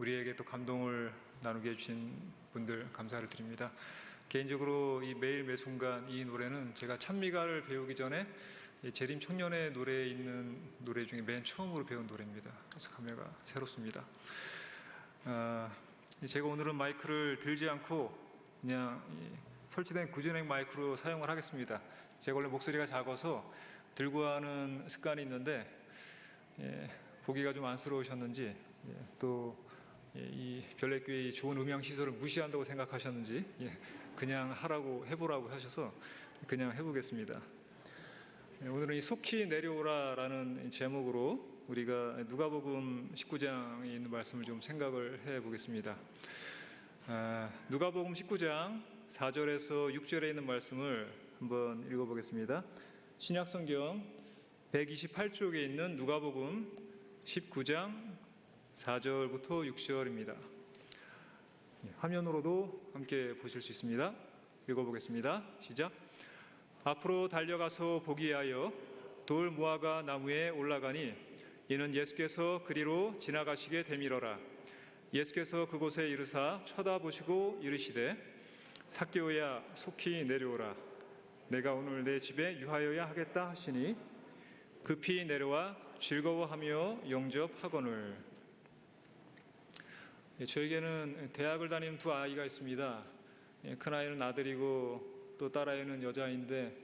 우리에게 또 감동을 나누게 해주신 분들 감사를 드립니다. 개인적으로 이 매일 매 순간 이 노래는 제가 찬미가를 배우기 전에 재림 청년의 노래에 있는 노래 중에 맨 처음으로 배운 노래입니다. 그래서 감회가 새롭습니다. 제가 오늘은 마이크를 들지 않고 그냥 설치된 구준행 마이크로 사용을 하겠습니다. 제가 원래 목소리가 작아서 들고 하는 습관이 있는데 보기가 좀 안쓰러우셨는지 또 이 별내교회의 좋은 음향 시설을 무시한다고 생각하셨는지 그냥 하라고 해보라고 하셔서 그냥 해보겠습니다. 오늘은 이 속히 내려오라라는 제목으로 우리가 누가복음 19장에 있는 말씀을 좀 생각을 해보겠습니다. 누가복음 19장 4절에서 6절에 있는 말씀을 한번 읽어보겠습니다. 신약성경 128쪽에 있는 누가복음 19장 4절부터 6절입니다. 화면으로도 함께 보실 수 있습니다. 읽어보겠습니다. 시작. 앞으로 달려가서 보기 하여 돌 무화과 나무에 올라가니 이는 예수께서 그리로 지나가시게 되밀어라. 예수께서 그곳에 이르사 쳐다보시고 이르시되 삭개오야 속히 내려오라. 내가 오늘 내 집에 유하여야 하겠다 하시니 급히 내려와 즐거워하며 영접하거늘. 저에게는 대학을 다니는 두 아이가 있습니다. 큰아이는 아들이고 또 딸아이는 여자아이인데,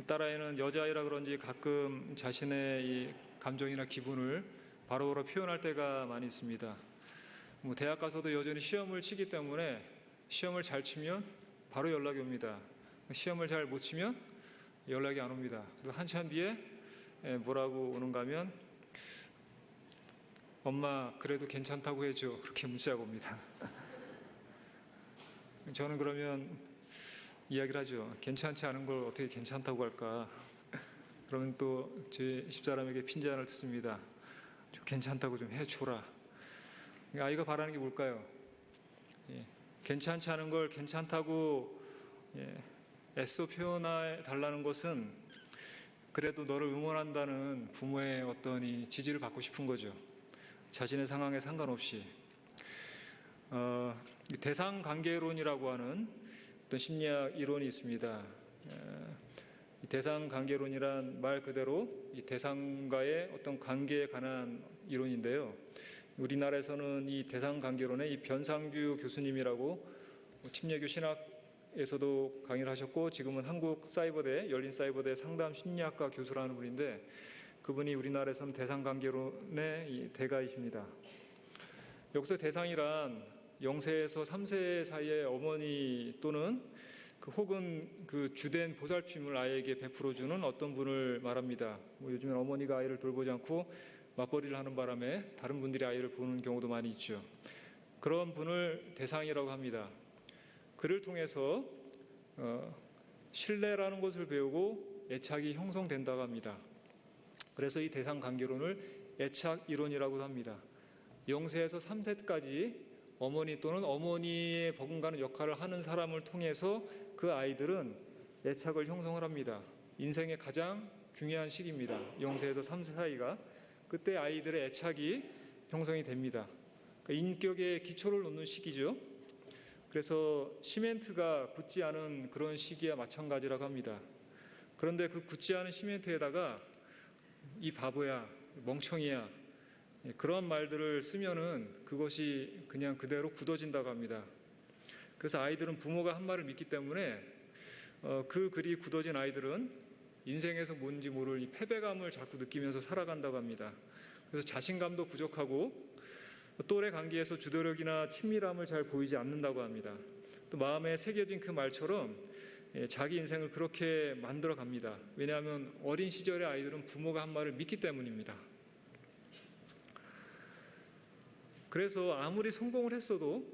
딸아이는 여자아이라 그런지 가끔 자신의 이 감정이나 기분을 바로바로 표현할 때가 많이 있습니다. 대학 가서도 여전히 시험을 치기 때문에 시험을 잘 치면 바로 연락이 옵니다. 시험을 잘 못 치면 연락이 안 옵니다. 그래서 한참 뒤에 뭐라고 오는가 하면 엄마 그래도 괜찮다고 해줘, 그렇게 문자가 옵니다. 저는 그러면 이야기를 하죠. 괜찮지 않은 걸 어떻게 괜찮다고 할까? 그러면 또 제 집사람에게 핀잔을 듣습니다. 좀 괜찮다고 좀 해줘라. 아이가 바라는 게 뭘까요? 괜찮지 않은 걸 괜찮다고 애써 표현해 달라는 것은 그래도 너를 응원한다는 부모의 어떤 이 지지를 받고 싶은 거죠. 자신의 상황에 상관없이. 대상관계론이라고 하는 어떤 심리학 이론이 있습니다. 대상관계론이란 말 그대로 이 대상과의 어떤 관계에 관한 이론인데요. 우리나라에서는 이 대상관계론의 이 변상규 교수님이라고 침례교 신학에서도 강의를 하셨고 지금은 한국사이버대 열린사이버대 상담심리학과 교수라는 분인데, 그분이 우리나라에서는 대상관계론의 이 대가이십니다. 여기서 대상이란 0세에서 3세 사이의 어머니 또는 혹은 그 주된 보살핌을 아이에게 베풀어주는 어떤 분을 말합니다. 요즘엔 어머니가 아이를 돌보지 않고 맞벌이를 하는 바람에 다른 분들이 아이를 보는 경우도 많이 있죠. 그런 분을 대상이라고 합니다. 그를 통해서 신뢰라는 것을 배우고 애착이 형성된다고 합니다. 그래서 이 대상관계론을 애착이론이라고도 합니다. 0세에서 3세까지 어머니 또는 어머니의 버금가는 역할을 하는 사람을 통해서 그 아이들은 애착을 형성을 합니다. 인생의 가장 중요한 시기입니다. 0세에서 3세 사이가. 그때 아이들의 애착이 형성이 됩니다. 그러니까 인격의 기초를 놓는 시기죠. 그래서 시멘트가 굳지 않은 그런 시기와 마찬가지라고 합니다. 그런데 그 굳지 않은 시멘트에다가 이 바보야, 멍청이야, 그런 말들을 쓰면은 그것이 그냥 그대로 굳어진다고 합니다. 그래서 아이들은 부모가 한 말을 믿기 때문에 그 글이 굳어진 아이들은 인생에서 뭔지 모를 이 패배감을 자꾸 느끼면서 살아간다고 합니다. 그래서 자신감도 부족하고 또래 관계에서 주도력이나 친밀함을 잘 보이지 않는다고 합니다. 또 마음에 새겨진 그 말처럼 자기 인생을 그렇게 만들어 갑니다. 왜냐하면 어린 시절의 아이들은 부모가 한 말을 믿기 때문입니다. 그래서 아무리 성공을 했어도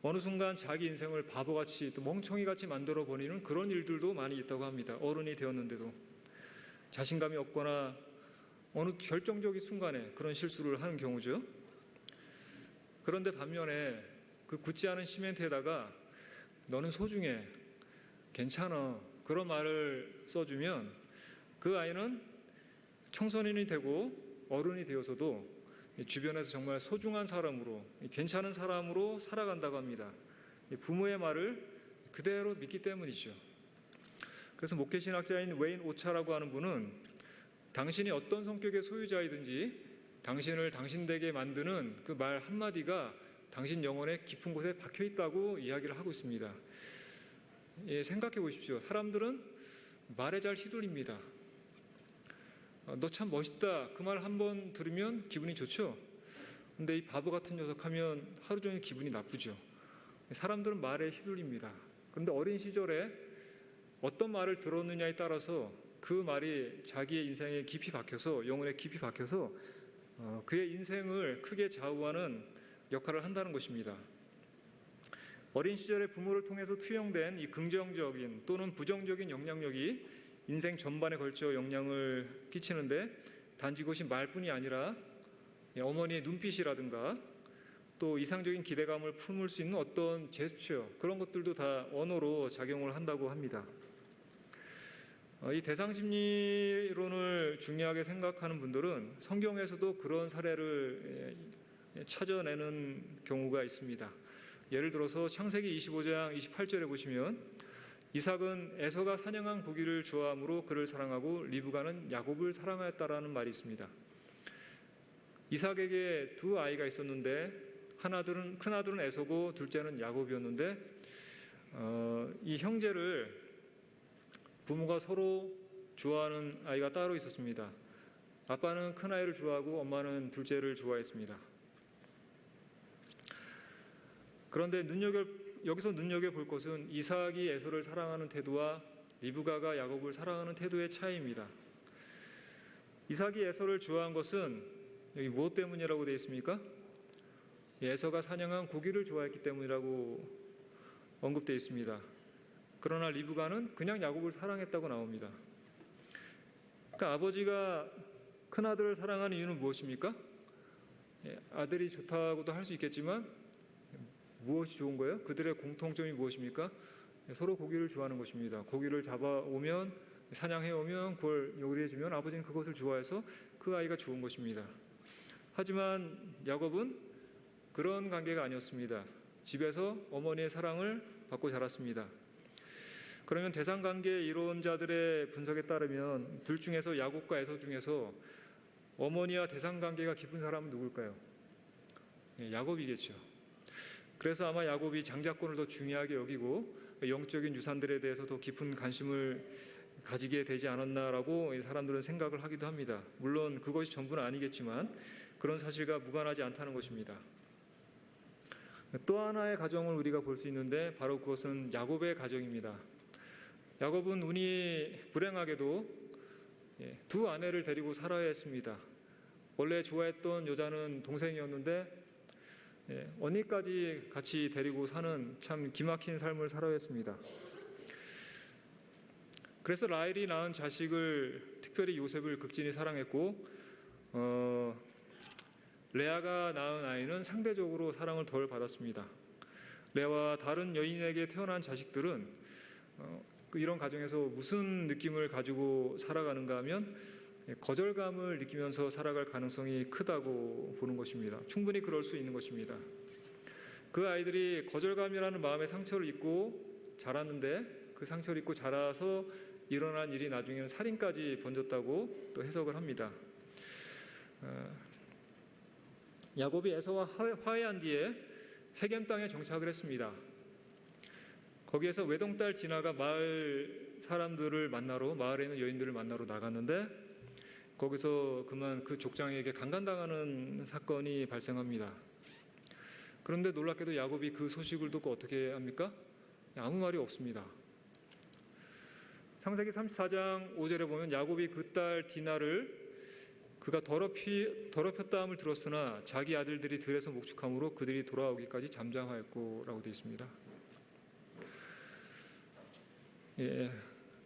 어느 순간 자기 인생을 바보같이 또 멍청이같이 만들어 버리는 그런 일들도 많이 있다고 합니다. 어른이 되었는데도 자신감이 없거나 어느 결정적인 순간에 그런 실수를 하는 경우죠. 그런데 반면에 그 굳지 않은 시멘트에다가 너는 소중해, 괜찮아, 그런 말을 써주면 그 아이는 청소년이 되고 어른이 되어서도 주변에서 정말 소중한 사람으로, 괜찮은 사람으로 살아간다고 합니다. 부모의 말을 그대로 믿기 때문이죠. 그래서 목회신학자인 웨인 오차라고 하는 분은 당신이 어떤 성격의 소유자이든지 당신을 당신되게 만드는 그 말 한마디가 당신 영혼의 깊은 곳에 박혀 있다고 이야기를 하고 있습니다. 생각해 보십시오. 사람들은 말에 잘 휘둘립니다. 너 참 멋있다. 그 말 한 번 들으면 기분이 좋죠. 근데 이 바보 같은 녀석 하면 하루 종일 기분이 나쁘죠. 사람들은 말에 휘둘립니다. 그런데 어린 시절에 어떤 말을 들었느냐에 따라서 그 말이 자기의 인생에 깊이 박혀서, 영혼에 깊이 박혀서 그의 인생을 크게 좌우하는 역할을 한다는 것입니다. 어린 시절에 부모를 통해서 투영된 이 긍정적인 또는 부정적인 영향력이 인생 전반에 걸쳐 영향을 끼치는데, 단지 그것이 말뿐이 아니라 어머니의 눈빛이라든가 또 이상적인 기대감을 품을 수 있는 어떤 제스처, 그런 것들도 다 언어로 작용을 한다고 합니다. 이 대상심리론을 중요하게 생각하는 분들은 성경에서도 그런 사례를 찾아내는 경우가 있습니다. 예를 들어서 창세기 25장 28절에 보시면 이삭은 에서가 사냥한 고기를 좋아하므로 그를 사랑하고 리브가는 야곱을 사랑하였다라는 말이 있습니다. 이삭에게 두 아이가 있었는데 큰아들은 에서고 둘째는 야곱이었는데 이 형제를 부모가 서로 좋아하는 아이가 따로 있었습니다. 아빠는 큰아이를 좋아하고 엄마는 둘째를 좋아했습니다. 그런데 여기서 눈여겨볼 것은 이삭이 에서를 사랑하는 태도와 리브가가 야곱을 사랑하는 태도의 차이입니다. 이삭이 에서를 좋아한 것은 여기 무엇 때문이라고 되어 있습니까? 에서가 사냥한 고기를 좋아했기 때문이라고 언급되어 있습니다. 그러나 리브가는 그냥 야곱을 사랑했다고 나옵니다. 그러니까 아버지가 큰아들을 사랑하는 이유는 무엇입니까? 아들이 좋다고도 할 수 있겠지만 무엇이 좋은 거예요? 그들의 공통점이 무엇입니까? 서로 고기를 좋아하는 것입니다. 고기를 잡아오면, 사냥해오면 그걸 요리해주면 아버지는 그것을 좋아해서 그 아이가 좋은 것입니다. 하지만 야곱은 그런 관계가 아니었습니다. 집에서 어머니의 사랑을 받고 자랐습니다. 그러면 대상관계 이론자들의 분석에 따르면 둘 중에서 야곱과 에서 중에서 어머니와 대상관계가 깊은 사람은 누굴까요? 야곱이겠죠. 그래서 아마 야곱이 장자권을 더 중요하게 여기고 영적인 유산들에 대해서 더 깊은 관심을 가지게 되지 않았나라고 사람들은 생각을 하기도 합니다. 물론 그것이 전부는 아니겠지만 그런 사실과 무관하지 않다는 것입니다. 또 하나의 가정을 우리가 볼 수 있는데 바로 그것은 야곱의 가정입니다. 야곱은 운이 불행하게도 두 아내를 데리고 살아야 했습니다. 원래 좋아했던 여자는 동생이었는데 언니까지 같이 데리고 사는 참 기막힌 삶을 살아야 했습니다. 그래서 라헬이 낳은 자식을, 특별히 요셉을 극진히 사랑했고 레아가 낳은 아이는 상대적으로 사랑을 덜 받았습니다. 레아와 다른 여인에게 태어난 자식들은 이런 가정에서 무슨 느낌을 가지고 살아가는가 하면 거절감을 느끼면서 살아갈 가능성이 크다고 보는 것입니다. 충분히 그럴 수 있는 것입니다. 그 아이들이 거절감이라는 마음의 상처를 입고 자랐는데 그 상처를 입고 자라서 일어난 일이 나중에는 살인까지 번졌다고 또 해석을 합니다. 야곱이 에서와 화해한 뒤에 세겜 땅에 정착을 했습니다. 거기에서 외동딸 디나가 마을 사람들을 만나러, 마을에 있는 여인들을 만나러 나갔는데 거기서 그만 그 족장에게 강간당하는 사건이 발생합니다. 그런데 놀랍게도 야곱이 그 소식을 듣고 어떻게 합니까? 아무 말이 없습니다. 창세기 34장 5절에 보면 야곱이 그 딸 디나를 그가 더럽혔다 함을 들었으나 자기 아들들이 들에서 목축함으로 그들이 돌아오기까지 잠잠하였고 라고 되어 있습니다.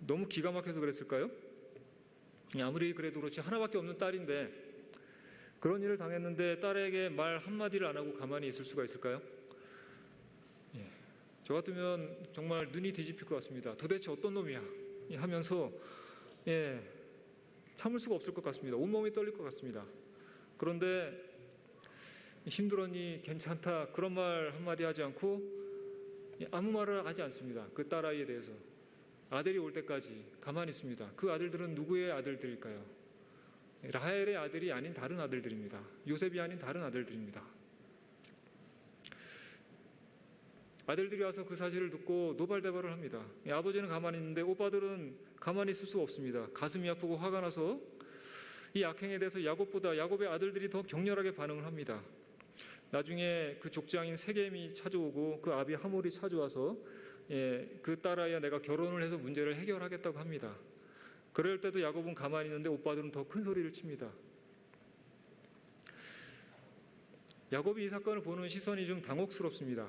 너무 기가 막혀서 그랬을까요? 아무리 그래도 그렇지 하나밖에 없는 딸인데 그런 일을 당했는데 딸에게 말 한마디를 안 하고 가만히 있을 수가 있을까요? 저 같으면 정말 눈이 뒤집힐 것 같습니다. 도대체 어떤 놈이야? 하면서 참을 수가 없을 것 같습니다. 온몸이 떨릴 것 같습니다. 그런데 힘들었니? 괜찮다. 그런 말 한마디 하지 않고 아무 말을 하지 않습니다. 그 딸아이에 대해서. 아들이 올 때까지 가만히 있습니다. 그 아들들은 누구의 아들들일까요? 라헬의 아들이 아닌 다른 아들들입니다. 요셉이 아닌 다른 아들들입니다. 아들들이 와서 그 사실을 듣고 노발대발을 합니다. 아버지는 가만히 있는데 오빠들은 가만히 있을 수가 없습니다. 가슴이 아프고 화가 나서 이 악행에 대해서 야곱보다 야곱의 아들들이 더 격렬하게 반응을 합니다. 나중에 그 족장인 세겜이 찾아오고 그 아비 하몰이 찾아와서 그 딸아이와 내가 결혼을 해서 문제를 해결하겠다고 합니다. 그럴 때도 야곱은 가만히 있는데 오빠들은 더 큰 소리를 칩니다. 야곱이 이 사건을 보는 시선이 좀 당혹스럽습니다.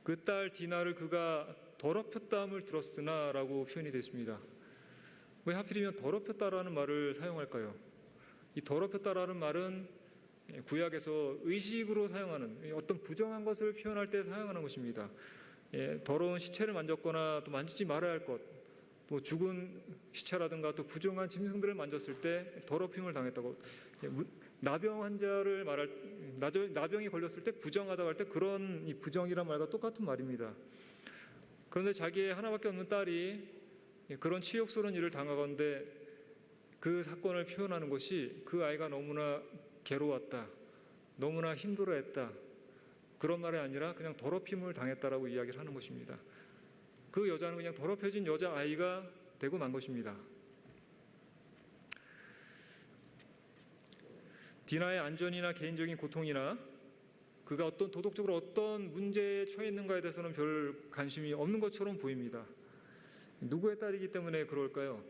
그 딸 디나를 그가 더럽혔다함을 들었으나라고 표현이 됐습니다. 왜 하필이면 더럽혔다라는 말을 사용할까요? 이 더럽혔다라는 말은 구약에서 의식으로 사용하는 어떤 부정한 것을 표현할 때 사용하는 것입니다. 더러운 시체를 만졌거나 또 만지지 말아야 할 것, 또 죽은 시체라든가 또 부정한 짐승들을 만졌을 때 더럽힘을 당했다고. 나병 환자를 나병이 걸렸을 때 부정하다고 할 때 그런 이 부정이란 말과 똑같은 말입니다. 그런데 자기의 하나밖에 없는 딸이 그런 치욕스러운 일을 당하건대 그 사건을 표현하는 것이 그 아이가 너무나 괴로웠다, 너무나 힘들어했다, 그런 말이 아니라 그냥 더럽힘을 당했다라고 이야기를 하는 것입니다. 그 여자는 그냥 더럽혀진 여자아이가 되고 만 것입니다. 디나의 안전이나 개인적인 고통이나 그가 도덕적으로 어떤 문제에 처해 있는가에 대해서는 별 관심이 없는 것처럼 보입니다. 누구의 딸이기 때문에 그럴까요?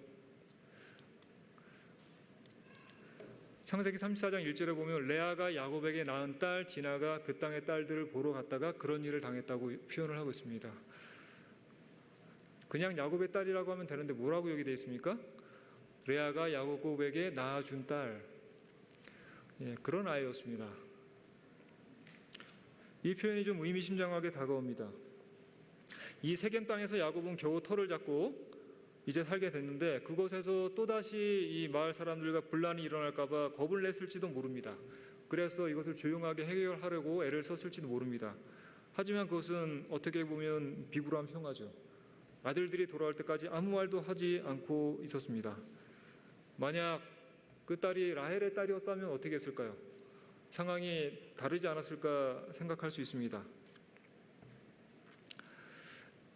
창세기 34장 1절에 보면 레아가 야곱에게 낳은 딸 디나가 그 땅의 딸들을 보러 갔다가 그런 일을 당했다고 표현을 하고 있습니다. 그냥 야곱의 딸이라고 하면 되는데 뭐라고 여기 되어 있습니까? 레아가 야곱에게 낳아준 딸, 그런 아이였습니다. 이 표현이 좀 의미심장하게 다가옵니다. 이 세겜 땅에서 야곱은 겨우 터를 잡고 이제 살게 됐는데 그곳에서 또다시 이 마을 사람들과 분란이 일어날까 봐 겁을 냈을지도 모릅니다. 그래서 이것을 조용하게 해결하려고 애를 썼을지도 모릅니다. 하지만 그것은 어떻게 보면 비굴한 평화죠. 아들들이 돌아올 때까지 아무 말도 하지 않고 있었습니다. 만약 그 딸이 라헬의 딸이었다면 어떻게 했을까요? 상황이 다르지 않았을까 생각할 수 있습니다.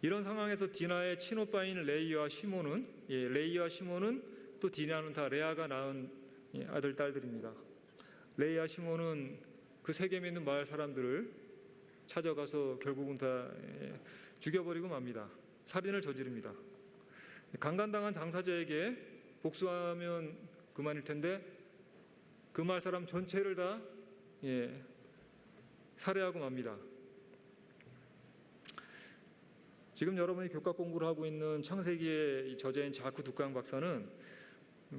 이런 상황에서 디나의 친오빠인 레이와 시몬은 또 디나는 다 레아가 낳은 아들 딸들입니다. 레이와 시몬은 그 세겜에 있는 마을 사람들을 찾아가서 결국은 다 죽여버리고 맙니다. 살인을 저지릅니다. 강간당한 당사자에게 복수하면 그만일 텐데 그 마을 사람 전체를 다 살해하고 맙니다. 지금 여러분이 교과 공부를 하고 있는 창세기의 저자인 자쿠 두강 박사는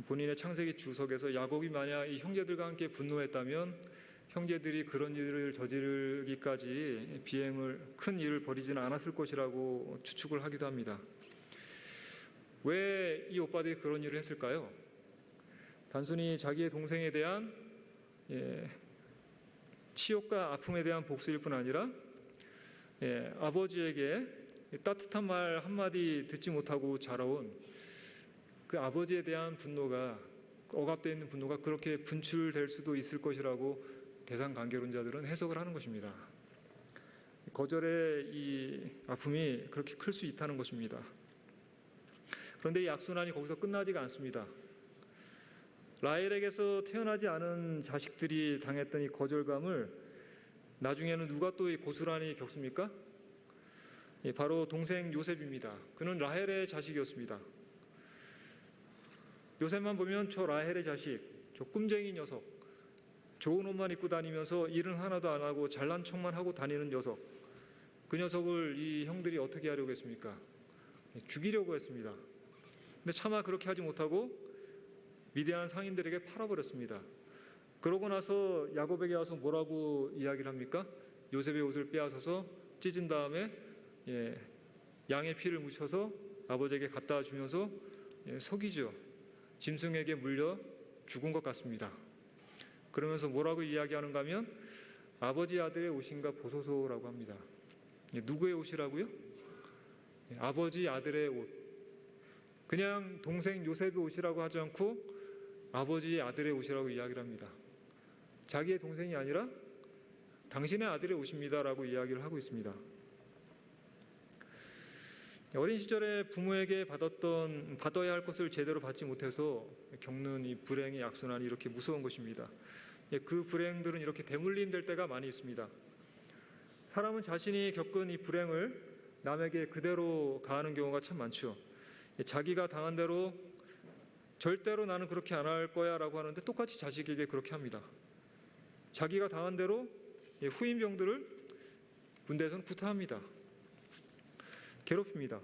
본인의 창세기 주석에서 야곱이 만약 이 형제들과 함께 분노했다면 형제들이 그런 일을 저지르기까지 큰 일을 벌이지는 않았을 것이라고 추측을 하기도 합니다. 왜 이 오빠들이 그런 일을 했을까요? 단순히 자기의 동생에 대한 치욕과 아픔에 대한 복수일 뿐 아니라 아버지에게 따뜻한 말 한마디 듣지 못하고 자라온 그 아버지에 대한 분노가, 억압되어 있는 분노가 그렇게 분출될 수도 있을 것이라고 대상 관계론자들은 해석을 하는 것입니다. 거절의 이 아픔이 그렇게 클 수 있다는 것입니다. 그런데 이 악순환이 거기서 끝나지가 않습니다. 라헬에게서 태어나지 않은 자식들이 당했던 이 거절감을 나중에는 누가 또 고스란히 겪습니까? 바로 동생 요셉입니다. 그는 라헬의 자식이었습니다. 요셉만 보면 저 라헬의 자식, 저 꿈쟁이 녀석, 좋은 옷만 입고 다니면서 일은 하나도 안 하고 잘난 척만 하고 다니는 녀석, 그 녀석을 이 형들이 어떻게 하려고 했습니까? 죽이려고 했습니다. 근데 차마 그렇게 하지 못하고 위대한 상인들에게 팔아버렸습니다. 그러고 나서 야곱에게 와서 뭐라고 이야기를 합니까? 요셉의 옷을 빼앗아서 찢은 다음에 양의 피를 묻혀서 아버지에게 갖다 주면서 속이죠. 짐승에게 물려 죽은 것 같습니다. 그러면서 뭐라고 이야기하는가 하면 아버지 아들의 옷인가 보소서라고 합니다. 누구의 옷이라고요? 아버지 아들의 옷. 그냥 동생 요셉의 옷이라고 하지 않고 아버지 아들의 옷이라고 이야기를 합니다. 자기의 동생이 아니라 당신의 아들의 옷입니다라고 이야기를 하고 있습니다. 어린 시절에 부모에게 받아야 할 것을 제대로 받지 못해서 겪는 이 불행의 악순환이 이렇게 무서운 것입니다. 그 불행들은 이렇게 대물림될 때가 많이 있습니다. 사람은 자신이 겪은 이 불행을 남에게 그대로 가하는 경우가 참 많죠. 자기가 당한 대로 절대로 나는 그렇게 안 할 거야 라고 하는데 똑같이 자식에게 그렇게 합니다. 자기가 당한 대로 후임병들을 군대에서는 구타합니다. 괴롭힙니다.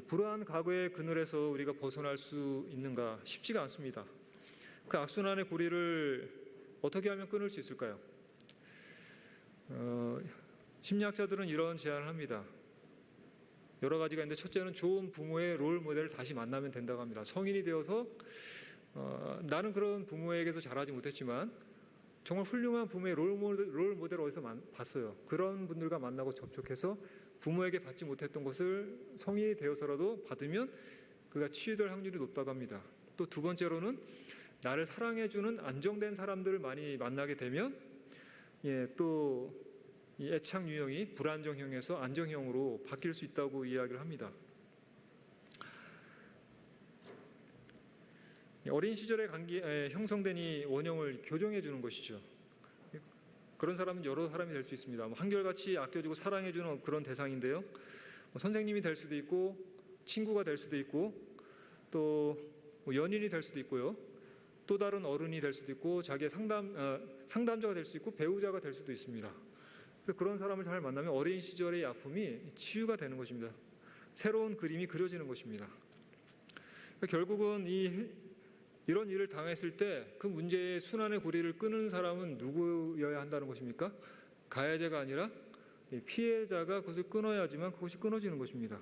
불우한 과거의 그늘에서 우리가 벗어날 수 있는가 쉽지가 않습니다. 그 악순환의 고리를 어떻게 하면 끊을 수 있을까요? 심리학자들은 이런 제안을 합니다. 여러 가지가 있는데 첫째는 좋은 부모의 롤 모델을 다시 만나면 된다고 합니다. 성인이 되어서 나는 그런 부모에게서 자라지 못했지만 정말 훌륭한 부모의 롤 모델을 어디서 봤어요. 그런 분들과 만나고 접촉해서 부모에게 받지 못했던 것을 성인이 되어서라도 받으면 그가 치유될 확률이 높다고 합니다. 또 두 번째로는 나를 사랑해주는 안정된 사람들을 많이 만나게 되면 또 이 애착 유형이 불안정형에서 안정형으로 바뀔 수 있다고 이야기를 합니다. 어린 시절에 형성된 이 원형을 교정해 주는 것이죠. 그런 사람은 여러 사람이 될 수 있습니다. 한결같이 아껴주고 사랑해주는 그런 대상인데요. 선생님이 될 수도 있고 친구가 될 수도 있고 또 연인이 될 수도 있고요. 또 다른 어른이 될 수도 있고 자기의 상담자가 될 수 있고 배우자가 될 수도 있습니다. 그런 사람을 잘 만나면 어린 시절의 아픔이 치유가 되는 것입니다. 새로운 그림이 그려지는 것입니다. 결국은 이런 일을 당했을 때 그 문제의 순환의 고리를 끊는 사람은 누구여야 한다는 것입니까? 가해자가 아니라 피해자가 그것을 끊어야지만 그것이 끊어지는 것입니다.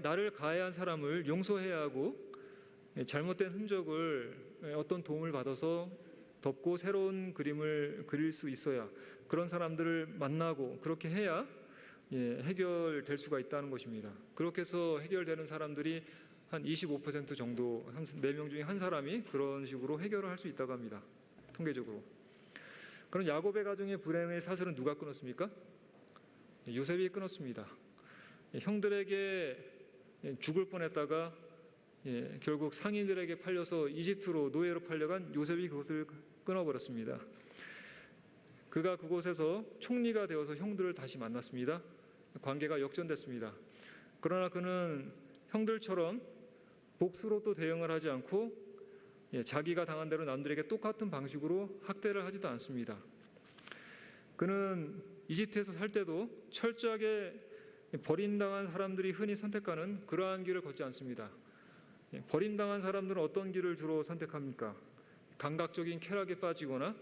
나를 가해한 사람을 용서해야 하고 잘못된 흔적을 어떤 도움을 받아서 덮고 새로운 그림을 그릴 수 있어야 그런 사람들을 만나고 그렇게 해야 해결될 수가 있다는 것입니다. 그렇게 해서 해결되는 사람들이 한 25% 정도, 한 4명 중에 한 사람이 그런 식으로 해결을 할 수 있다고 합니다. 통계적으로. 그럼 야곱의 가정의 불행의 사슬은 누가 끊었습니까? 요셉이 끊었습니다. 형들에게 죽을 뻔했다가 결국 상인들에게 팔려서 이집트로 노예로 팔려간 요셉이 그것을 끊어버렸습니다. 그가 그곳에서 총리가 되어서 형들을 다시 만났습니다. 관계가 역전됐습니다. 그러나 그는 형들처럼 복수로 또 대응을 하지 않고 자기가 당한 대로 남들에게 똑같은 방식으로 학대를 하지도 않습니다. 그는 이집트에서 살 때도 철저하게 버림당한 사람들이 흔히 선택하는 그러한 길을 걷지 않습니다. 버림당한 사람들은 어떤 길을 주로 선택합니까? 감각적인 쾌락에 빠지거나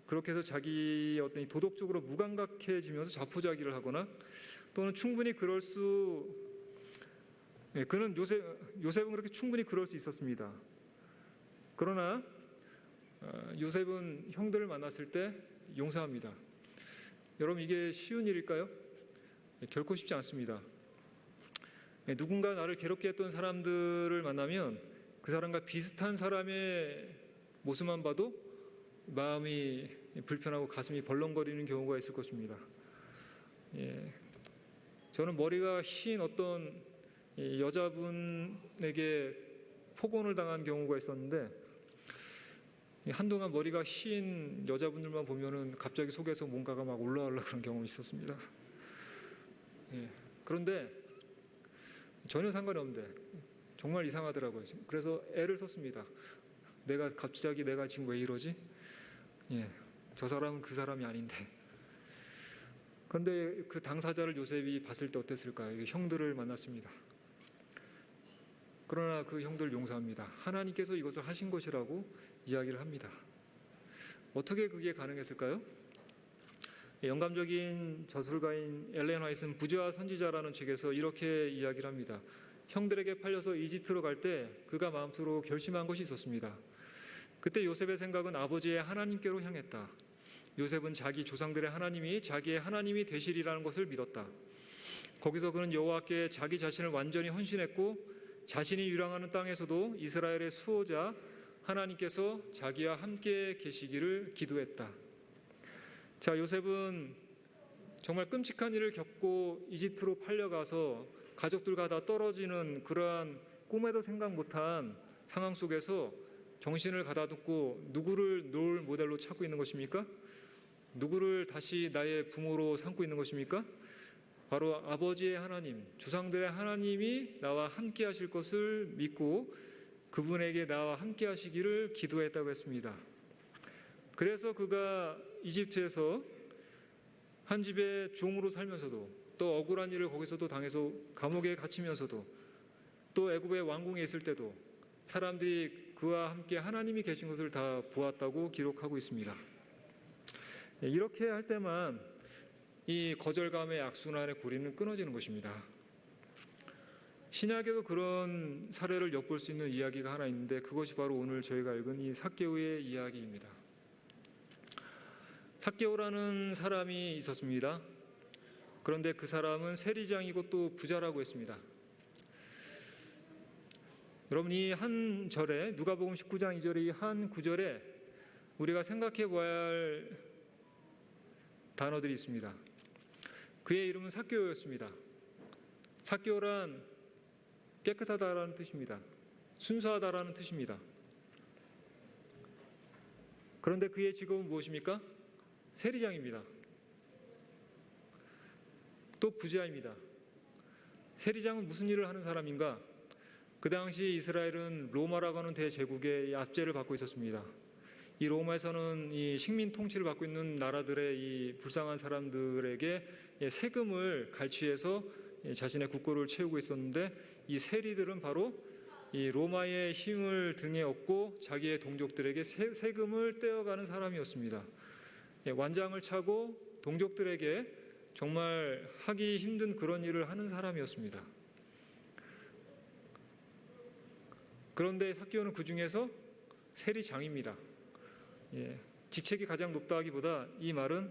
그렇게 해서 자기 어떤 도덕적으로 무감각해지면서 자포자기를 하거나 또는 충분히 그는 요셉은 그렇게 충분히 그럴 수 있었습니다. 그러나 요셉은 형들을 만났을 때 용서합니다. 여러분 이게 쉬운 일일까요? 결코 쉽지 않습니다. 누군가 나를 괴롭게 했던 사람들을 만나면 그 사람과 비슷한 사람의 모습만 봐도 마음이 불편하고 가슴이 벌렁거리는 경우가 있을 것입니다. 저는 머리가 흰 어떤 여자분에게 폭언을 당한 경우가 있었는데 한동안 머리가 흰 여자분들만 보면은 갑자기 속에서 뭔가가 막 올라오려고 그런 경험이 있었습니다. 그런데 전혀 상관이 없는데 정말 이상하더라고요. 그래서 애를 썼습니다. 갑자기 내가 지금 왜 이러지? 저 사람은 그 사람이 아닌데. 그런데 그 당사자를 요셉이 봤을 때 어땠을까요? 형들을 만났습니다. 그러나 그 형들을 용서합니다. 하나님께서 이것을 하신 것이라고 이야기를 합니다. 어떻게 그게 가능했을까요? 영감적인 저술가인 엘렌 화이트는 부자와 선지자라는 책에서 이렇게 이야기를 합니다. 형들에게 팔려서 이집트로 갈 때 그가 마음속으로 결심한 것이 있었습니다. 그때 요셉의 생각은 아버지의 하나님께로 향했다. 요셉은 자기 조상들의 하나님이 자기의 하나님이 되시리라는 것을 믿었다. 거기서 그는 여호와께 자기 자신을 완전히 헌신했고 자신이 유랑하는 땅에서도 이스라엘의 수호자 하나님께서 자기와 함께 계시기를 기도했다. 자, 요셉은 정말 끔찍한 일을 겪고 이집트로 팔려가서 가족들과 다 떨어지는 그러한 꿈에도 생각 못한 상황 속에서 정신을 가다듬고 누구를 롤 모델로 찾고 있는 것입니까? 누구를 다시 나의 부모로 삼고 있는 것입니까? 바로 아버지의 하나님, 조상들의 하나님이 나와 함께 하실 것을 믿고 그분에게 나와 함께 하시기를 기도했다고 했습니다. 그래서 그가 이집트에서 한 집의 종으로 살면서도 또 억울한 일을 거기서도 당해서 감옥에 갇히면서도 또 애굽의 왕궁에 있을 때도 사람들이 그와 함께 하나님이 계신 것을 다 보았다고 기록하고 있습니다. 이렇게 할 때만 이 거절감의 악순환의 고리는 끊어지는 것입니다. 신약에도 그런 사례를 엿볼 수 있는 이야기가 하나 있는데 그것이 바로 오늘 저희가 읽은 이 삭개오의 이야기입니다. 삭개오라는 사람이 있었습니다. 그런데 그 사람은 세리장이고 또 부자라고 했습니다. 여러분, 이 한 절에 누가복음 19장 2절의 이 한 구절에 우리가 생각해 봐야 할 단어들이 있습니다. 그의 이름은 삭개오였습니다. 삭개오란 깨끗하다라는 뜻입니다. 순수하다라는 뜻입니다. 그런데 그의 직업은 무엇입니까? 세리장입니다. 또 부자입니다. 세리장은 무슨 일을 하는 사람인가? 그 당시 이스라엘은 로마라고 하는 대제국의 압제를 받고 있었습니다. 이 로마에서는 이 식민 통치를 받고 있는 나라들의 이 불쌍한 사람들에게 세금을 갈취해서 자신의 국고를 채우고 있었는데 이 세리들은 바로 이 로마의 힘을 등에 업고 자기의 동족들에게 세금을 떼어가는 사람이었습니다. 완장을 차고 동족들에게 정말 하기 힘든 그런 일을 하는 사람이었습니다. 그런데 삭개오는 그 중에서 세리장입니다. 직책이 가장 높다 하기보다 이 말은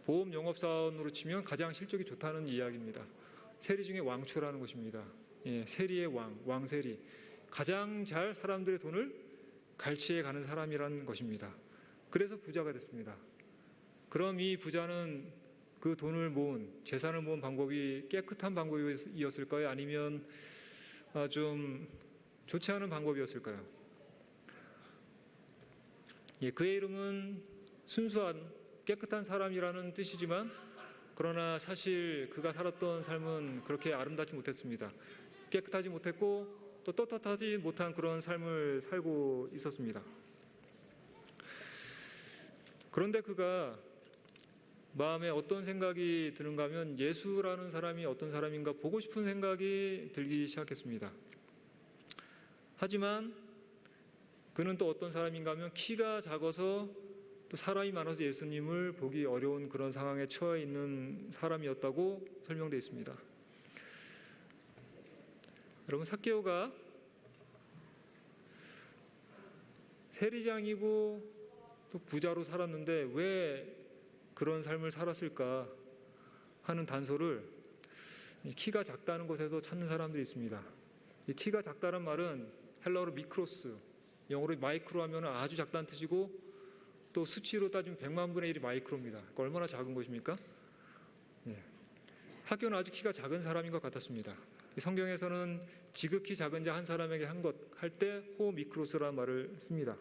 보험 영업사원으로 치면 가장 실적이 좋다는 이야기입니다. 세리 중에 왕초라는 것입니다. 세리의 왕, 왕세리. 가장 잘 사람들의 돈을 갈취해 가는 사람이라는 것입니다. 그래서 부자가 됐습니다. 그럼 이 부자는 그 돈을 모은, 재산을 모은 방법이 깨끗한 방법이었을까요? 아니면 좀 좋지 않은 방법이었을까요? 그의 이름은 순수한 깨끗한 사람이라는 뜻이지만 그러나 사실 그가 살았던 삶은 그렇게 아름답지 못했습니다. 깨끗하지 못했고 또 떳떳하지 못한 그런 삶을 살고 있었습니다. 그런데 그가 마음에 어떤 생각이 드는가 하면 예수라는 사람이 어떤 사람인가 보고 싶은 생각이 들기 시작했습니다. 하지만 그는 또 어떤 사람인가 하면 키가 작아서 또 사람이 많아서 예수님을 보기 어려운 그런 상황에 처해 있는 사람이었다고 설명되어 있습니다. 여러분, 삭개오가 세리장이고 또 부자로 살았는데 왜 그런 삶을 살았을까 하는 단서를 키가 작다는 것에서 찾는 사람들이 있습니다. 이 키가 작다는 말은 헬라어로 미크로스, 영어로 마이크로 하면 아주 작다는 뜻이고 또 수치로 따지면 100만 분의 1이 마이크로입니다. 그러니까 얼마나 작은 것입니까? 삭개오는 아주 키가 작은 사람인 것 같았습니다. 성경에서는 지극히 작은 자 한 사람에게 한 것 할 때 호 미크로스라는 말을 씁니다.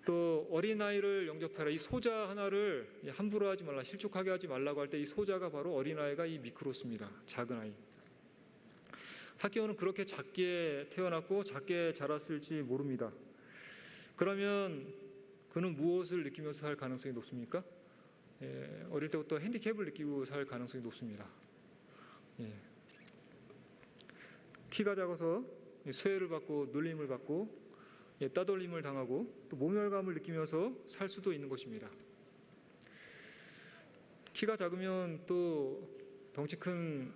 또 어린아이를 영접하라, 이 소자 하나를 함부로 하지 말라, 실족하게 하지 말라고 할 때 이 소자가 바로 어린아이가 이 미크로스입니다. 작은 아이. 삭개오는 그렇게 작게 태어났고 작게 자랐을지 모릅니다. 그러면 그는 무엇을 느끼면서 살 가능성이 높습니까? 어릴 때부터 핸디캡을 느끼고 살 가능성이 높습니다. 키가 작아서 소외를 받고 놀림을 받고 따돌림을 당하고 또 모멸감을 느끼면서 살 수도 있는 것입니다. 키가 작으면 또 덩치 큰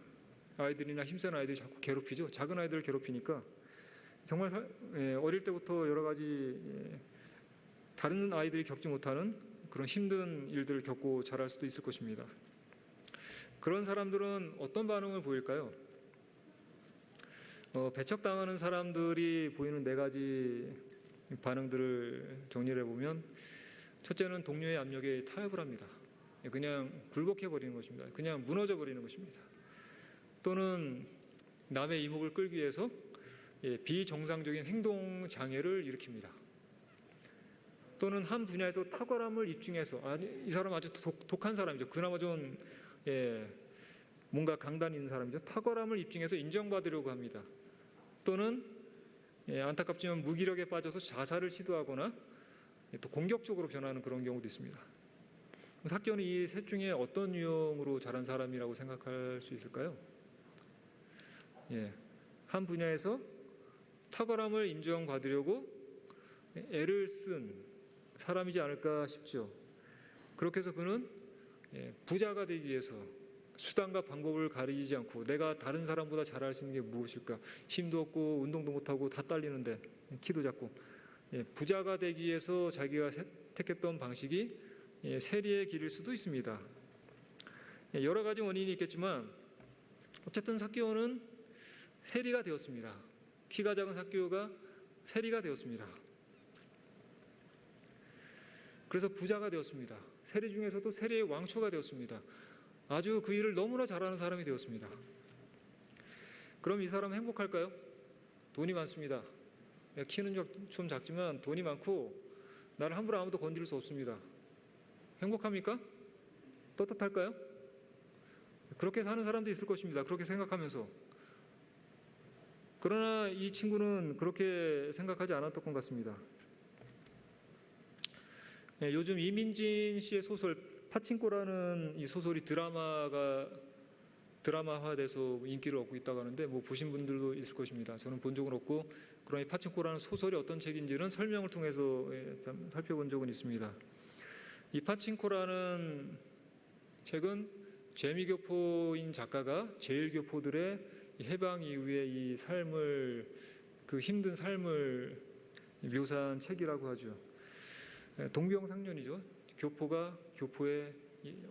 아이들이나 힘센 아이들이 자꾸 괴롭히죠. 작은 아이들을 괴롭히니까 정말 어릴 때부터 여러 가지 다른 아이들이 겪지 못하는 그런 힘든 일들을 겪고 자랄 수도 있을 것입니다. 그런 사람들은 어떤 반응을 보일까요? 배척당하는 사람들이 보이는 네 가지 반응들을 정리를 해보면, 첫째는 동료의 압력에 타협을 합니다. 그냥 굴복해 버리는 것입니다. 그냥 무너져 버리는 것입니다. 또는 남의 이목을 끌기 위해서 비정상적인 행동 장애를 일으킵니다. 또는 한 분야에서 탁월함을 입증해서 이 사람 아주 독한 사람이죠. 그나마 좀 뭔가 강단 있는 사람이죠. 탁월함을 입증해서 인정받으려고 합니다. 또는 안타깝지만 무기력에 빠져서 자살을 시도하거나 또 공격적으로 변하는 그런 경우도 있습니다. 삭개오는 이 셋 중에 어떤 유형으로 자란 사람이라고 생각할 수 있을까요? 한 분야에서 탁월함을 인정받으려고 애를 쓴 사람이지 않을까 싶죠. 그렇게 해서 그는 부자가 되기 위해서 수단과 방법을 가리지 않고 내가 다른 사람보다 잘할 수 있는 게 무엇일까? 힘도 없고 운동도 못하고 다 딸리는데 키도 작고 부자가 되기 위해서 자기가 택했던 방식이 세리의 길일 수도 있습니다. 여러 가지 원인이 있겠지만 어쨌든 삭개오는 세리가 되었습니다. 키가 작은 삭개오가 세리가 되었습니다. 그래서 부자가 되었습니다. 세리 중에서도 세리의 왕초가 되었습니다. 아주 그 일을 너무나 잘하는 사람이 되었습니다. 그럼 이 사람은 행복할까요? 돈이 많습니다. 키는 좀 작지만 돈이 많고 나를 함부로 아무도 건드릴 수 없습니다. 행복합니까? 떳떳할까요? 그렇게 사는 사람도 있을 것입니다. 그렇게 생각하면서. 그러나 이 친구는 그렇게 생각하지 않았던 것 같습니다. 요즘 이민진 씨의 소설 파친코라는 이 소설이 드라마화돼서 인기를 얻고 있다고 하는데 보신 분들도 있을 것입니다. 저는 본 적은 없고, 그러나 이 파친코라는 소설이 어떤 책인지는 설명을 통해서 살펴본 적은 있습니다. 이 파친코라는 책은 재미교포인 작가가 제일교포들의 해방 이후의 이 삶을, 그 힘든 삶을 묘사한 책이라고 하죠. 동병상련이죠. 교포가 교포의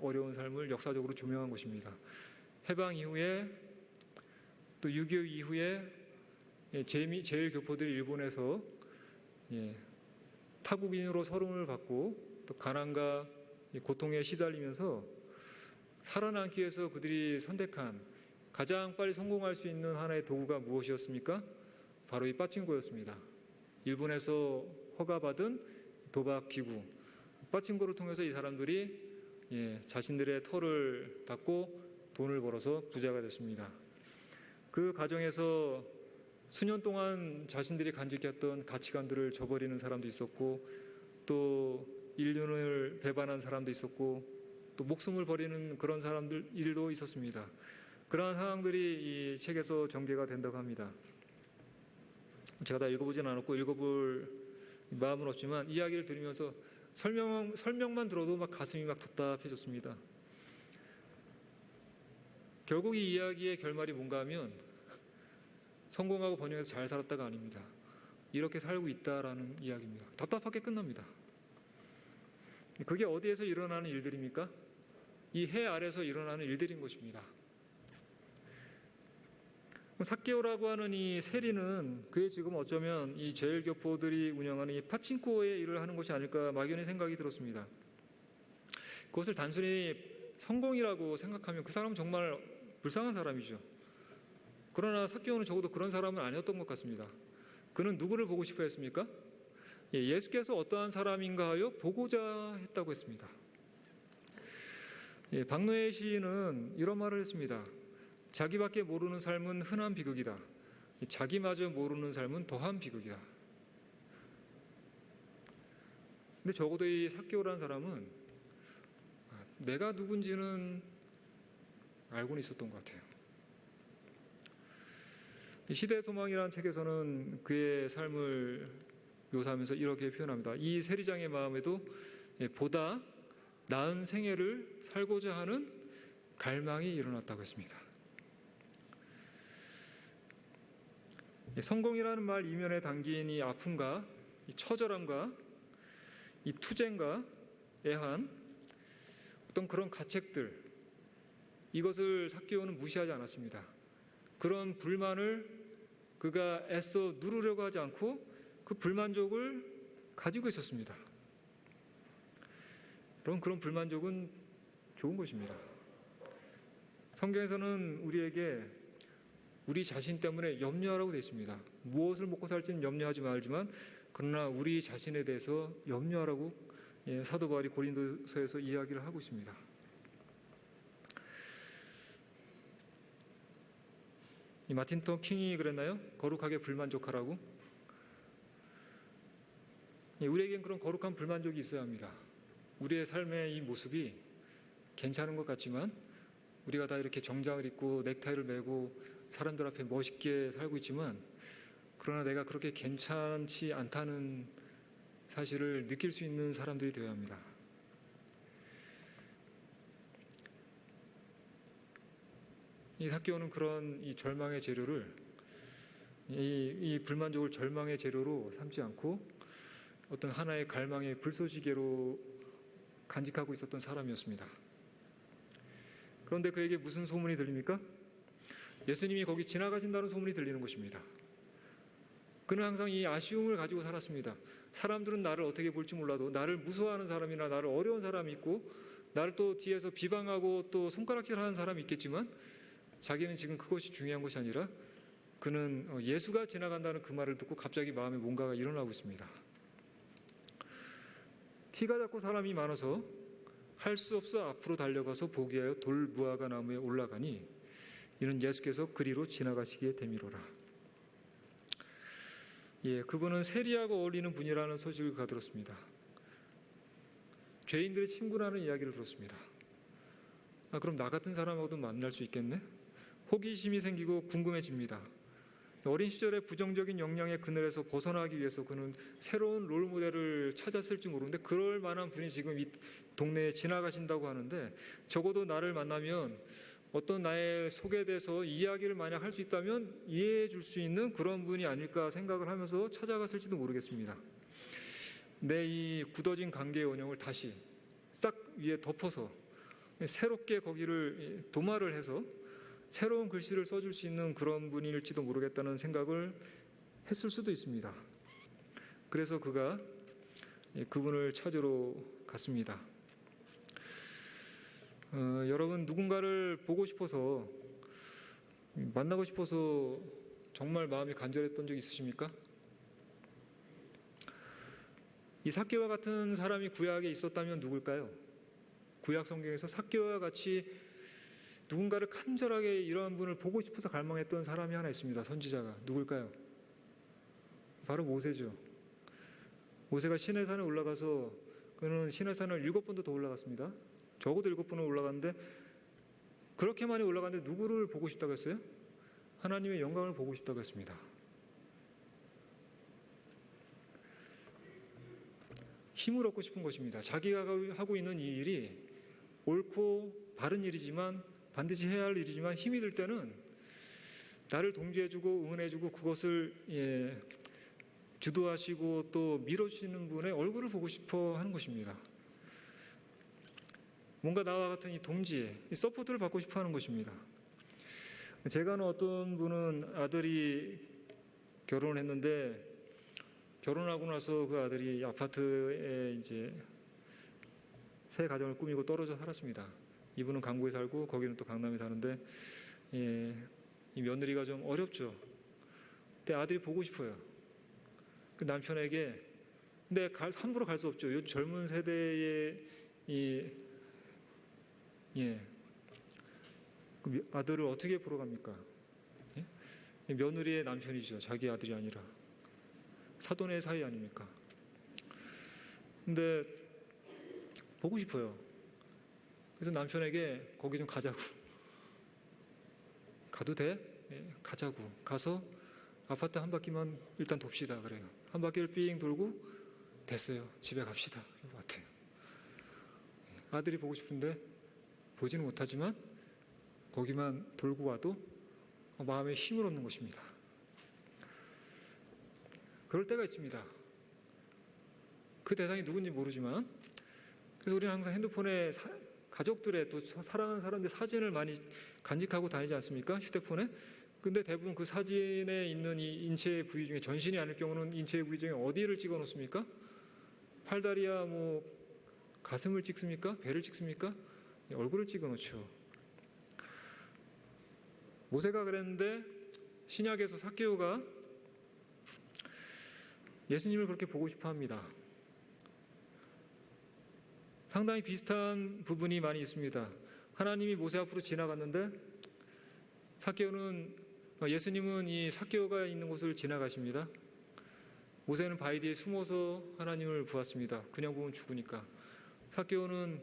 어려운 삶을 역사적으로 조명한 것입니다. 해방 이후에 또 6.25 이후에 제일교포들이 일본에서 타국인으로 서름을 받고 또 가난과 고통에 시달리면서 살아남기 위해서 그들이 선택한 가장 빨리 성공할 수 있는 하나의 도구가 무엇이었습니까? 바로 이 빠친코였습니다. 일본에서 허가받은 도박 기구 빠친코를 통해서 이 사람들이 자신들의 터를 닦고 돈을 벌어서 부자가 됐습니다. 그 과정에서 수년 동안 자신들이 간직했던 가치관들을 저버리는 사람도 있었고, 또 인륜을 배반한 사람도 있었고, 또 목숨을 버리는 그런 사람들 일도 있었습니다. 그러한 상황들이 이 책에서 전개가 된다고 합니다. 제가 다 읽어보진 않았고 읽어볼 마음은 없지만 이야기를 들으면서 설명만 들어도 가슴이 답답해졌습니다. 결국 이 이야기의 결말이 뭔가 하면 성공하고 번영해서 잘 살았다가 아닙니다. 이렇게 살고 있다라는 이야기입니다. 답답하게 끝납니다. 그게 어디에서 일어나는 일들입니까? 이 해 아래서 일어나는 일들인 것입니다. 삭개오라고 하는 이 세리는 그의 지금 어쩌면 이 제일교포들이 운영하는 이 파친코의 일을 하는 것이 아닐까 막연히 생각이 들었습니다. 그것을 단순히 성공이라고 생각하면 그 사람은 정말 불쌍한 사람이죠. 그러나 삭개오는 적어도 그런 사람은 아니었던 것 같습니다. 그는 누구를 보고 싶어 했습니까? 예수께서 어떠한 사람인가 하여 보고자 했다고 했습니다. 박노해 시인은 이런 말을 했습니다. 자기밖에 모르는 삶은 흔한 비극이다. 자기마저 모르는 삶은 더한 비극이다. 근데 적어도 이 삭개오라는 사람은 내가 누군지는 알고는 있었던 것 같아요. 시대의 소망이라는 책에서는 그의 삶을 묘사하면서 이렇게 표현합니다. 이 세리장의 마음에도 보다 나은 생애를 살고자 하는 갈망이 일어났다고 했습니다. 성공이라는 말 이면에 담긴 이 아픔과 이 처절함과 이 투쟁과 애환, 어떤 그런 가책들, 이것을 삭개오는 무시하지 않았습니다. 그런 불만을 그가 애써 누르려고 하지 않고 그 불만족을 가지고 있었습니다. 여러분, 그런 불만족은 좋은 것입니다. 성경에서는 우리에게 우리 자신 때문에 염려하라고 되어 있습니다. 무엇을 먹고 살지는 염려하지 말지만 그러나 우리 자신에 대해서 염려하라고 사도 바울이 고린도서에서 이야기를 하고 있습니다. 이 마틴 루터 킹이 그랬나요? 거룩하게 불만족하라고. 우리에겐 그런 거룩한 불만족이 있어야 합니다. 우리의 삶의 이 모습이 괜찮은 것 같지만 우리가 다 이렇게 정장을 입고 넥타이를 매고 사람들 앞에 멋있게 살고 있지만 그러나 내가 그렇게 괜찮지 않다는 사실을 느낄 수 있는 사람들이 되어야 합니다. 이 삭개오는 그런 이 절망의 재료를 이 불만족을 절망의 재료로 삼지 않고 어떤 하나의 갈망의 불쏘시개로 간직하고 있었던 사람이었습니다. 그런데 그에게 무슨 소문이 들립니까? 예수님이 거기 지나가신다는 소문이 들리는 것입니다. 그는 항상 이 아쉬움을 가지고 살았습니다. 사람들은 나를 어떻게 볼지 몰라도 나를 무서워하는 사람이나 나를 어려운 사람이 있고 나를 또 뒤에서 비방하고 또 손가락질하는 사람이 있겠지만 자기는 지금 그것이 중요한 것이 아니라 그는 예수가 지나간다는 그 말을 듣고 갑자기 마음에 뭔가가 일어나고 있습니다. 키가 작고 사람이 많아서 할 수 없어 앞으로 달려가서 보기 위하여 돌 무화과 나무에 올라가니 이는 예수께서 그리로 지나가시기에 됨이로라. 그분은 세리하고 어울리는 분이라는 소식을 그가 들었습니다. 죄인들의 친구라는 이야기를 들었습니다. 그럼 나 같은 사람하고도 만날 수 있겠네? 호기심이 생기고 궁금해집니다. 어린 시절의 부정적인 영향의 그늘에서 벗어나기 위해서 그는 새로운 롤모델을 찾았을지 모르는데 그럴 만한 분이 지금 이 동네에 지나가신다고 하는데 적어도 나를 만나면 어떤 나의 속에 대해서 이야기를 만약 할 수 있다면 이해해 줄 수 있는 그런 분이 아닐까 생각을 하면서 찾아갔을지도 모르겠습니다. 내 이 굳어진 관계의 원형을 다시 싹 위에 덮어서 새롭게 거기를 도마를 해서 새로운 글씨를 써줄 수 있는 그런 분일지도 모르겠다는 생각을 했을 수도 있습니다. 그래서 그가 그분을 찾으러 갔습니다. 여러분, 누군가를 보고 싶어서 만나고 싶어서 정말 마음이 간절했던 적 있으십니까? 이 삭개오와 같은 사람이 구약에 있었다면 누굴까요? 구약 성경에서 삭개오와 같이 누군가를 간절하게 이러한 분을 보고 싶어서 갈망했던 사람이 하나 있습니다. 선지자가. 누굴까요? 바로 모세죠. 모세가 시내산에 올라가서 그는 시내산을 7번도 더 올라갔습니다. 적어도 7번은 올라갔는데 그렇게 많이 올라갔는데 누구를 보고 싶다고 했어요? 하나님의 영광을 보고 싶다고 했습니다. 힘을 얻고 싶은 것입니다. 자기가 하고 있는 이 일이 옳고 바른 일이지만 반드시 해야 할 일이지만 힘이 들 때는 나를 동조해주고 응원해주고 그것을 주도하시고 또 밀어주시는 분의 얼굴을 보고 싶어 하는 것입니다. 뭔가 나와 같은 이 동지의 이 서포트를 받고 싶어 하는 것입니다. 제가 아는 어떤 분은 아들이 결혼을 했는데 결혼하고 나서 그 아들이 아파트에 이제 새 가정을 꾸미고 떨어져 살았습니다. 이분은 강북에 살고 거기는 또 강남에 사는데 이 며느리가 좀 어렵죠. 근데 아들이 보고 싶어요. 그 남편에게 근데 함부로 갈 수 없죠. 요 젊은 세대의 그 아들을 어떻게 보러 갑니까? 며느리의 남편이죠. 자기 아들이 아니라 사돈의 사이 아닙니까? 근데 보고 싶어요. 그래서 남편에게 거기 좀 가자고. 가도 돼? 가자고. 가서 아파트 한 바퀴만 일단 돕시다 그래요. 한 바퀴를 삥 돌고 됐어요. 집에 갑시다. 이거 같아요. 아들이 보고 싶은데 보지는 못하지만 거기만 돌고 와도 마음에 힘을 얻는 것입니다. 그럴 때가 있습니다. 그 대상이 누군지 모르지만, 그래서 우리는 항상 핸드폰에 가족들의 또 사랑하는 사람들 사진을 많이 간직하고 다니지 않습니까? 휴대폰에. 근데 대부분 그 사진에 있는 이 인체 부위 중에, 전신이 아닐 경우는 인체 부위 중에 어디를 찍어 놓습니까? 팔다리야 뭐 가슴을 찍습니까? 배를 찍습니까? 얼굴을 찍어 놓죠. 모세가 그랬는데 신약에서 삭개오가 예수님을 그렇게 보고 싶어 합니다. 상당히 비슷한 부분이 많이 있습니다. 하나님이 모세 앞으로 지나갔는데 예수님은 이 삭개오가 있는 곳을 지나가십니다. 모세는 바위 뒤에 숨어서 하나님을 보았습니다. 그냥 보면 죽으니까. 삭개오는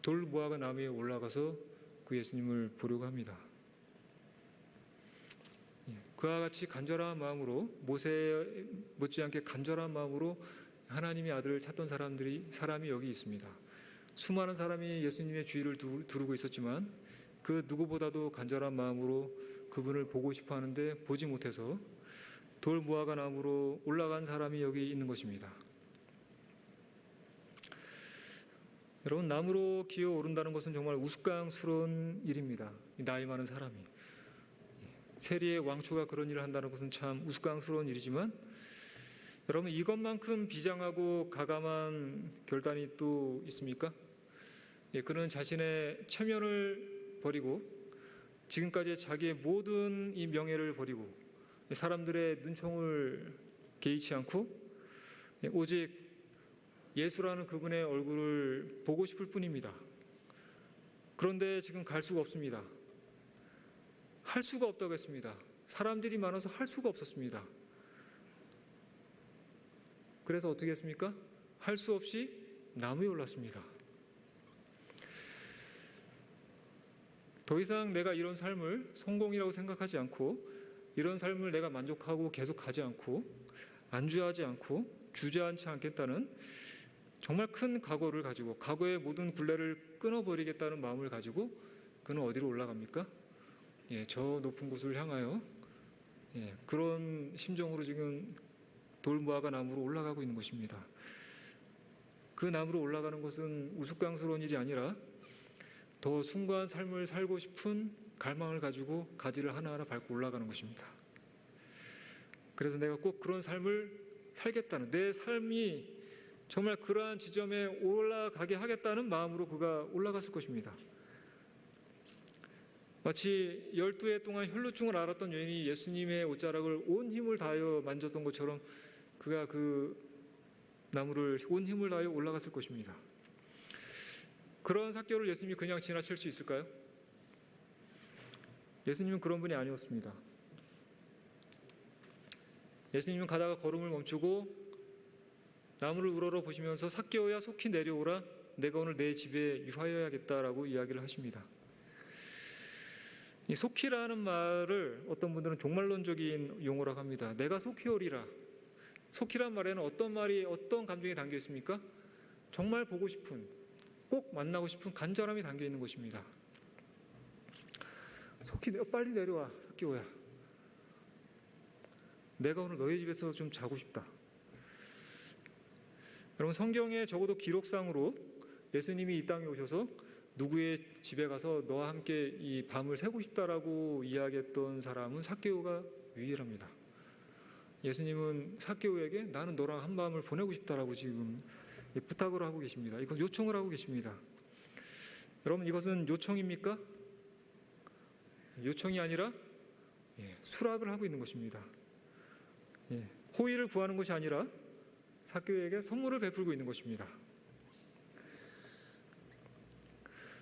돌 모아가 나무 위에 올라가서 그 예수님을 보려고 합니다. 그와 같이 간절한 마음으로, 모세 못지않게 간절한 마음으로 하나님의 아들을 찾던 사람이 여기 있습니다. 수많은 사람이 예수님의 주위를 두르고 있었지만 그 누구보다도 간절한 마음으로 그분을 보고 싶어 하는데 보지 못해서 돌 무화과 나무로 올라간 사람이 여기 있는 것입니다. 여러분, 나무로 기어 오른다는 것은 정말 우스꽝스러운 일입니다. 나이 많은 사람이. 세리의 왕초가 그런 일을 한다는 것은 참 우스꽝스러운 일이지만, 여러분, 이것만큼 비장하고 가감한 결단이 또 있습니까? 그는 자신의 체면을 버리고 지금까지 자기의 모든 이 명예를 버리고 사람들의 눈총을 개의치 않고 오직 예수라는 그분의 얼굴을 보고 싶을 뿐입니다. 그런데 지금 갈 수가 없습니다. 할 수가 없다고 했습니다. 사람들이 많아서 할 수가 없었습니다. 그래서 어떻게 했습니까? 할 수 없이 나무에 올랐습니다. 더 이상 내가 이런 삶을 성공이라고 생각하지 않고, 이런 삶을 내가 만족하고 계속 가지 않고, 안주하지 않고, 주저앉지 않겠다는 정말 큰 각오를 가지고, 각오의 모든 굴레를 끊어버리겠다는 마음을 가지고 그는 어디로 올라갑니까? 저 높은 곳을 향하여 그런 심정으로 지금 돌무화과 나무로 올라가고 있는 것입니다. 그 나무로 올라가는 것은 우스꽝스러운 일이 아니라 더 숭고한 삶을 살고 싶은 갈망을 가지고 가지를 하나하나 밟고 올라가는 것입니다. 그래서 내가 꼭 그런 삶을 살겠다는, 내 삶이 정말 그러한 지점에 올라가게 하겠다는 마음으로 그가 올라갔을 것입니다. 마치 12해 동안 혈루증을 앓았던 여인이 예수님의 옷자락을 온 힘을 다하여 만졌던 것처럼 그가 그 나무를 온 힘을 다하여 올라갔을 것입니다. 그러한 삭개오를 예수님이 그냥 지나칠 수 있을까요? 예수님은 그런 분이 아니었습니다. 예수님은 가다가 걸음을 멈추고 나무를 우러러 보시면서 삭개오야 속히 내려오라, 내가 오늘 내 집에 유하여야겠다라고 이야기를 하십니다. 이 속히라는 말을 어떤 분들은 종말론적인 용어라고 합니다. 내가 속히 오리라. 속히란 말에는 어떤 감정이 담겨 있습니까? 정말 보고 싶은, 꼭 만나고 싶은 간절함이 담겨 있는 것입니다. 속히 빨리 내려와, 삭개오야. 내가 오늘 너희 집에서 좀 자고 싶다. 여러분, 성경에 적어도 기록상으로 예수님이 이 땅에 오셔서 누구의 집에 가서 너와 함께 이 밤을 새고 싶다라고 이야기했던 사람은 삭개오가 유일합니다. 예수님은 삭개오에게 나는 너랑 한밤을 보내고 싶다라고 지금 부탁을 하고 계십니다. 이거 요청을 하고 계십니다. 여러분, 이것은 요청입니까? 요청이 아니라 수락을 하고 있는 것입니다. 호의를 구하는 것이 아니라 삭개오에게 선물을 베풀고 있는 것입니다.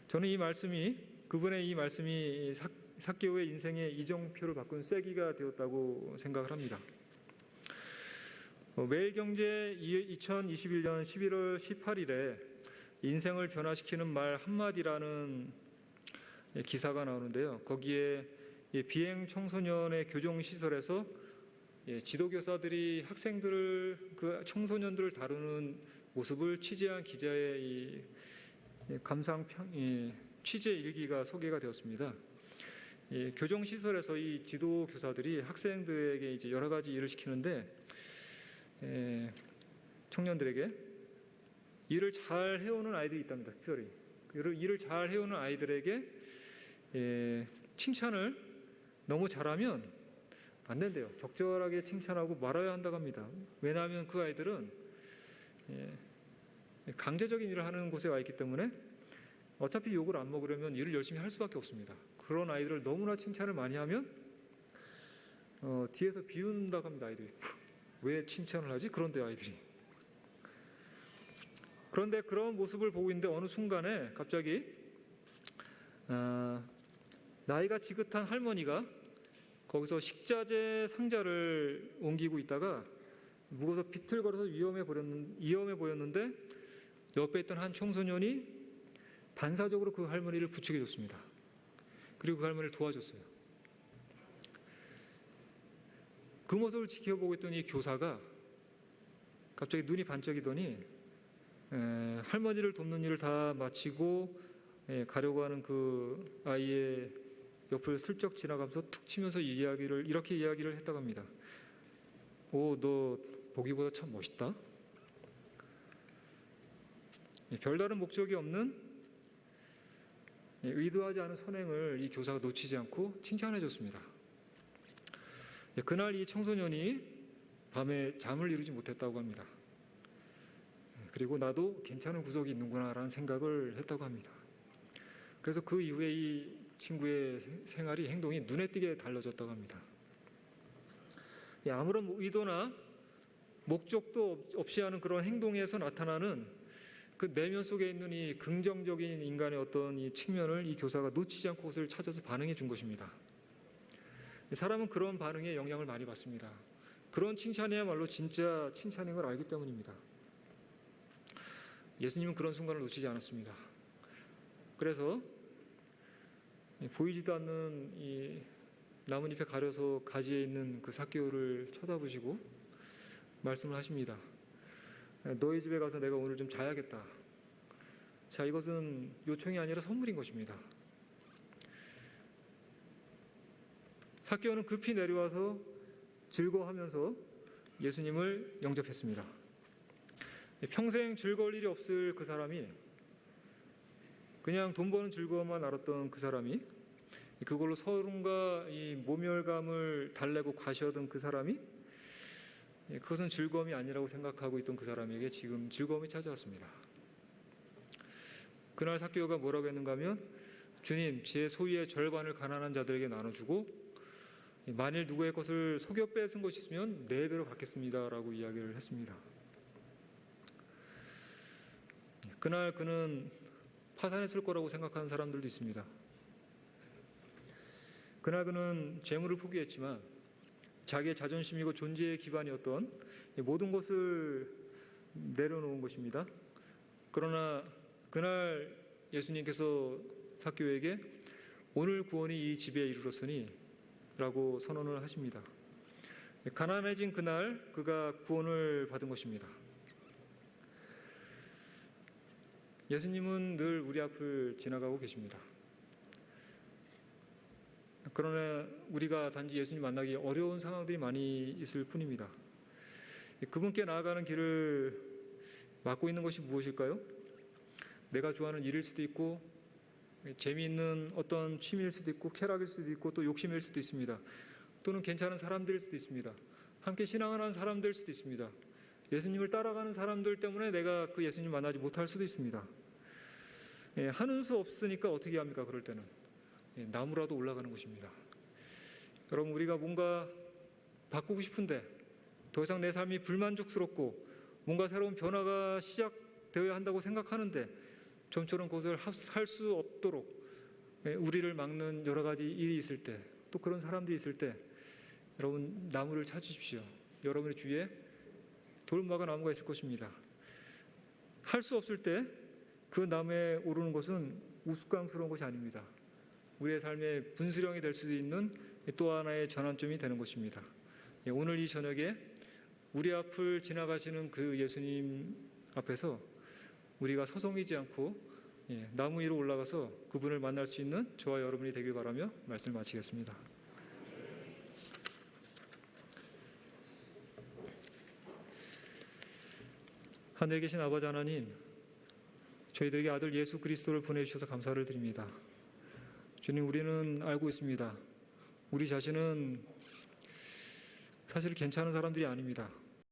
저는 그분의 이 말씀이 삭개오의 인생의 이정표를 바꾼 쐐기가 되었다고 생각을 합니다. 매일경제 2021년 11월 18일에 인생을 변화시키는 말 한마디라는 기사가 나오는데요. 거기에 비행 청소년의 교정시설에서 지도교사들이 그 청소년들을 다루는 모습을 취재한 기자의 취재 일기가 소개가 되었습니다. 교정 시설에서 이 지도 교사들이 학생들에게 이제 여러 가지 일을 시키는데 청년들에게 일을 잘 해오는 아이들이 있답니다. 특별히 일을 잘 해오는 아이들에게 칭찬을 너무 잘하면 안 된대요. 적절하게 칭찬하고 말아야 한다고 합니다. 왜냐하면 그 아이들은 강제적인 일을 하는 곳에 와 있기 때문에 어차피 욕을 안 먹으려면 일을 열심히 할 수밖에 없습니다. 그런 아이들을 너무나 칭찬을 많이 하면 뒤에서 비웃는다고 합니다. 아이들이 왜 칭찬을 하지? 그런데 아이들이 그런데 그런 모습을 보고 있는데 어느 순간에 갑자기 나이가 지긋한 할머니가 거기서 식자재 상자를 옮기고 있다가 무거워서 비틀거려서 위험해 보였는데 옆에 있던 한 청소년이 반사적으로 그 할머니를 부축해 줬습니다. 그리고 그 할머니를 도와줬어요. 그 모습을 지켜보고 있던 이 교사가 갑자기 눈이 반짝이더니 할머니를 돕는 일을 다 마치고 가려고 하는 그 아이의 옆을 슬쩍 지나가면서 툭 치면서 이렇게 이야기를 했다고 합니다. 오, 너 보기보다 참 멋있다. 별다른 목적이 없는 의도하지 않은 선행을 이 교사가 놓치지 않고 칭찬해 줬습니다. 그날 이 청소년이 밤에 잠을 이루지 못했다고 합니다. 그리고 나도 괜찮은 구석이 있는구나라는 생각을 했다고 합니다. 그래서 그 이후에 이 친구의 생활이 행동이 눈에 띄게 달라졌다고 합니다. 아무런 의도나 목적도 없이 하는 그런 행동에서 나타나는 그 내면 속에 있는 이 긍정적인 인간의 어떤 이 측면을 이 교사가 놓치지 않고 그것을 찾아서 반응해 준 것입니다. 사람은 그런 반응에 영향을 많이 받습니다. 그런 칭찬이야말로 진짜 칭찬인 걸 알기 때문입니다. 예수님은 그런 순간을 놓치지 않았습니다. 그래서 보이지도 않는 이 나뭇잎에 가려서 가지에 있는 그 삭개오를 쳐다보시고 말씀을 하십니다. 너희 집에 가서 내가 오늘 좀 자야겠다. 자, 이것은 요청이 아니라 선물인 것입니다. 삭개오는 급히 내려와서 즐거워하면서 예수님을 영접했습니다. 평생 즐거울 일이 없을 그 사람이 그냥 돈 버는 즐거움만 알았던 그 사람이 그걸로 서름과 이 모멸감을 달래고 과시하던 그 사람이 그것은 즐거움이 아니라고 생각하고 있던 그 사람에게 지금 즐거움이 찾아왔습니다. 그날 삭개오가 뭐라고 했는가 하면 주님, 제 소유의 절반을 가난한 자들에게 나눠주고 만일 누구의 것을 속여 뺏은 것이 있으면 4배로 갚겠습니다 라고 이야기를 했습니다. 그날 그는 파산했을 거라고 생각하는 사람들도 있습니다. 그날 그는 재물을 포기했지만 자기의 자존심이고 존재의 기반이었던 모든 것을 내려놓은 것입니다. 그러나 그날 예수님께서 삭개오에게 오늘 구원이 이 집에 이르렀으니 라고 선언을 하십니다. 가난해진 그날 그가 구원을 받은 것입니다. 예수님은 늘 우리 앞을 지나가고 계십니다. 그러나 우리가 단지 예수님 만나기 어려운 상황들이 많이 있을 뿐입니다. 그분께 나아가는 길을 막고 있는 것이 무엇일까요? 내가 좋아하는 일일 수도 있고 재미있는 어떤 취미일 수도 있고 쾌락일 수도 있고 또 욕심일 수도 있습니다. 또는 괜찮은 사람들일 수도 있습니다. 함께 신앙을 하는 사람들일 수도 있습니다. 예수님을 따라가는 사람들 때문에 내가 그 예수님 만나지 못할 수도 있습니다. 하는 수 없으니까 어떻게 합니까? 그럴 때는 나무라도 올라가는 것입니다. 여러분, 우리가 뭔가 바꾸고 싶은데 더 이상 내 삶이 불만족스럽고 뭔가 새로운 변화가 시작되어야 한다고 생각하는데 좀처럼 그것을 할 수 없도록 우리를 막는 여러 가지 일이 있을 때, 또 그런 사람들이 있을 때 여러분 나무를 찾으십시오. 여러분의 주위에 돌무화과 나무가 있을 것입니다. 할 수 없을 때 그 나무에 오르는 것은 우스꽝스러운 것이 아닙니다. 우리의 삶의 분수령이 될 수도 있는 또 하나의 전환점이 되는 것입니다. 오늘 이 저녁에 우리 앞을 지나가시는 그 예수님 앞에서 우리가 서성이지 않고 나무 위로 올라가서 그분을 만날 수 있는 저와 여러분이 되길 바라며 말씀을 마치겠습니다. 하늘에 계신 아버지 하나님, 저희들에게 아들 예수 그리스도를 보내주셔서 감사를 드립니다. 주님, 우리는 알고 있습니다. 우리 자신은 사실 괜찮은 사람들이 아닙니다.